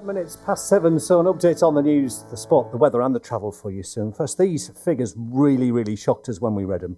Minutes past 7, so an update on the news, the sport, the weather and the travel for you soon. First, these figures really shocked us when we read them.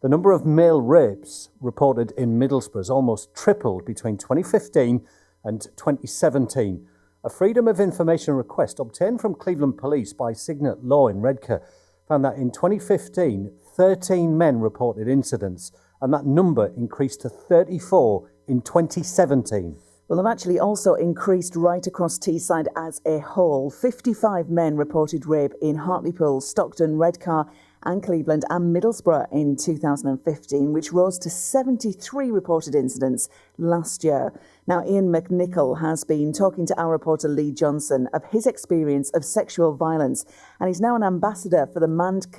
The number of male rapes reported in Middlesbrough has almost tripled between 2015 and 2017. A Freedom of Information request obtained from Cleveland Police by Cygnet Law in Redcar found that in 2015, 13 men reported incidents, and that number increased to 34 in 2017. Well, they've actually also increased right across Teesside as a whole. 55 men reported rape in Hartlepool, Stockton, Redcar and Cleveland and Middlesbrough in 2015, which rose to 73 reported incidents last year. Now, Ian McNichol has been talking to our reporter Lee Johnson of his experience of sexual violence, and he's now an ambassador for the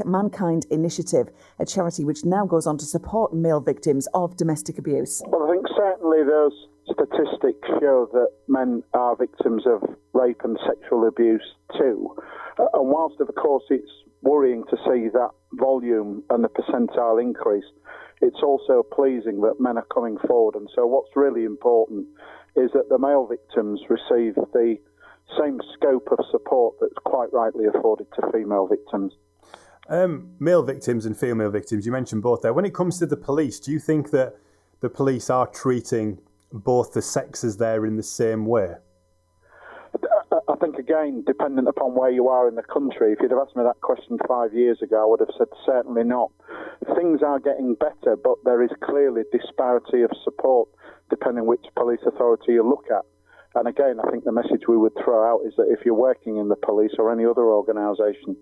Mankind Initiative, a charity which now goes on to support male victims of domestic abuse. Well, I think certainly those statistics show that men are victims of rape and sexual abuse too. And whilst, of course, it's worrying to see that volume and the percentile increase, it's also pleasing that men are coming forward. And so what's really important is that the male victims receive the same scope of support that's quite rightly afforded to female victims. Male victims and female victims, you mentioned both there. When it comes to the police, do you think that the police are treating both the sexes there in the same way? I think, again, dependent upon where you are in the country, if you'd have asked me that question 5 years ago, I would have said certainly not. Things are getting better, but there is clearly disparity of support depending which police authority you look at. And again, I think the message we would throw out is that if you're working in the police or any other organisation,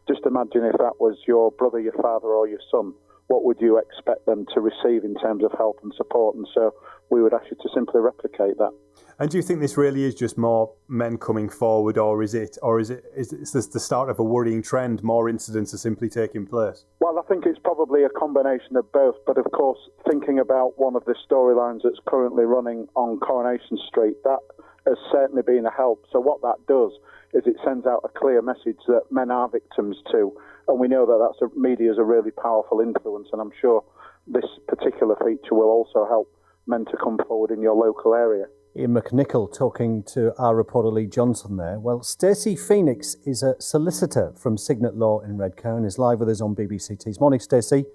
just imagine if that was your brother, your father or your son. What would you expect them to receive in terms of help and support? And so we would ask you to simply replicate that. And do you think this really is just more men coming forward, or is this the start of a worrying trend? More incidents are simply taking place? Well, I think it's probably a combination of both. But of course, thinking about one of the storylines that's currently running on Coronation Street, that has certainly been a help. So what that does is it sends out a clear message that men are victims too. And we know that media is a really powerful influence, and I'm sure this particular feature will also help men to come forward in your local area. Ian McNichol talking to our reporter Lee Johnson there. Well, Stacey Phoenix is a solicitor from Cygnet Law in Redcar and is live with us on BBC Tees. Morning, Stacey.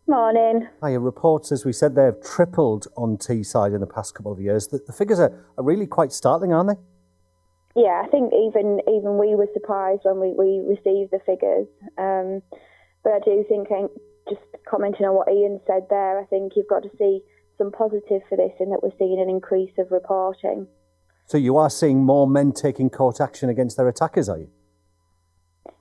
Morning. Hiya. Reports, as we said, they have tripled on Teesside in the past couple of years. The figures are really quite startling, aren't they? Yeah, I think even we were surprised when we received the figures. But I do think, just commenting on what Ian said there, I think you've got to see some positive for this in that we're seeing an increase of reporting. So you are seeing more men taking court action against their attackers, are you?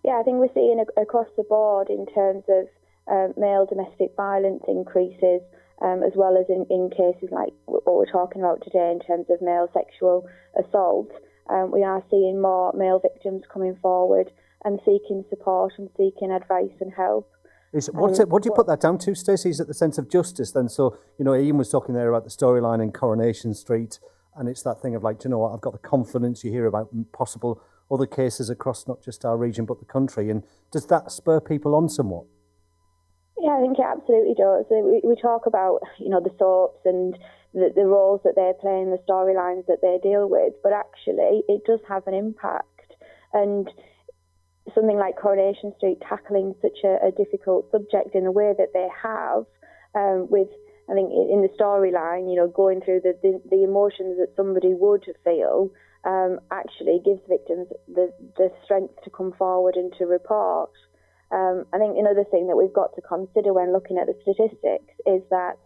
Yeah, I think we're seeing across the board in terms of male domestic violence increases, as well as in cases like what we're talking about today in terms of male sexual assault. We are seeing more male victims coming forward and seeking support and seeking advice and help. What do you put that down to, Stacey? Is it the sense of justice then? So, Ian was talking there about the storyline in Coronation Street, and it's that thing of like, do you know what, I've got the confidence. You hear about possible other cases across not just our region but the country, and does that spur people on somewhat? Yeah, I think it absolutely does. We talk about, the soaps and the roles that they're playing, the storylines that they deal with, but actually it does have an impact. And something like Coronation Street tackling such a difficult subject in the way that they have, with, I think, in the storyline, going through the emotions that somebody would feel, actually gives victims the strength to come forward and to report. I think another thing that we've got to consider when looking at the statistics is that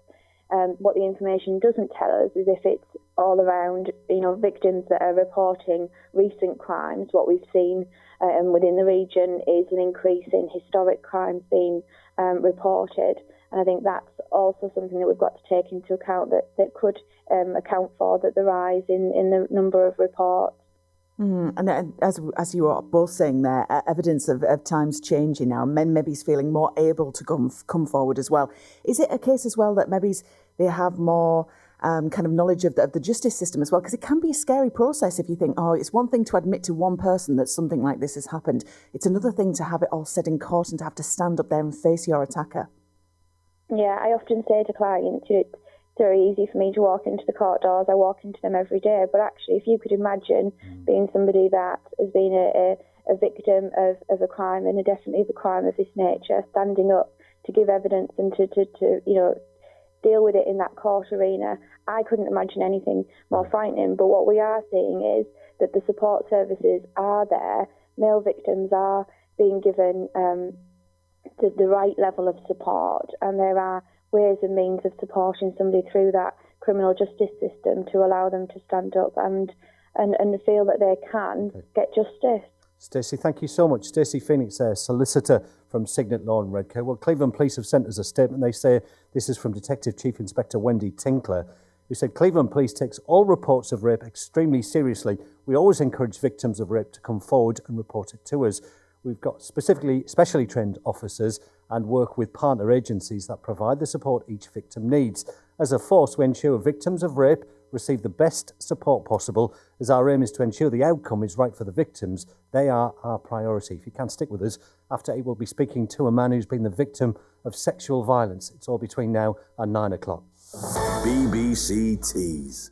what the information doesn't tell us is if it's all around, victims that are reporting recent crimes. What we've seen within the region is an increase in historic crimes being reported. And I think that's also something that we've got to take into account that could account for the rise in the number of reports. And as you are both saying there, evidence of times changing now, men maybe feeling more able to come forward as well. Is it a case as well that maybe they have more kind of knowledge of the justice system as well? Because it can be a scary process if you think, it's one thing to admit to one person that something like this has happened. It's another thing to have it all said in court and to have to stand up there and face your attacker. Yeah, I often say to clients, very easy for me to walk into the court doors. I walk into them every day. But actually, if you could imagine being somebody that has been a victim of a crime, and definitely of a crime of this nature, standing up to give evidence and to deal with it in that court arena, I couldn't imagine anything more frightening. But what we are seeing is that the support services are there. Male victims are being given the right level of support, and there are ways and means of supporting somebody through that criminal justice system to allow them to stand up and feel that they can get justice. Stacey, thank you so much. Stacey Phoenix, solicitor from Cygnet Law in Redcar. Well, Cleveland Police have sent us a statement. They say this is from Detective Chief Inspector Wendy Tinkler, who said Cleveland Police takes all reports of rape extremely seriously. We always encourage victims of rape to come forward and report it to us. We've got specially trained officers and work with partner agencies that provide the support each victim needs. As a force, we ensure victims of rape receive the best support possible, as our aim is to ensure the outcome is right for the victims. They are our priority. If you can stick with us, after 8 we'll be speaking to a man who's been the victim of sexual violence. It's all between now and 9 o'clock. BBC Tees.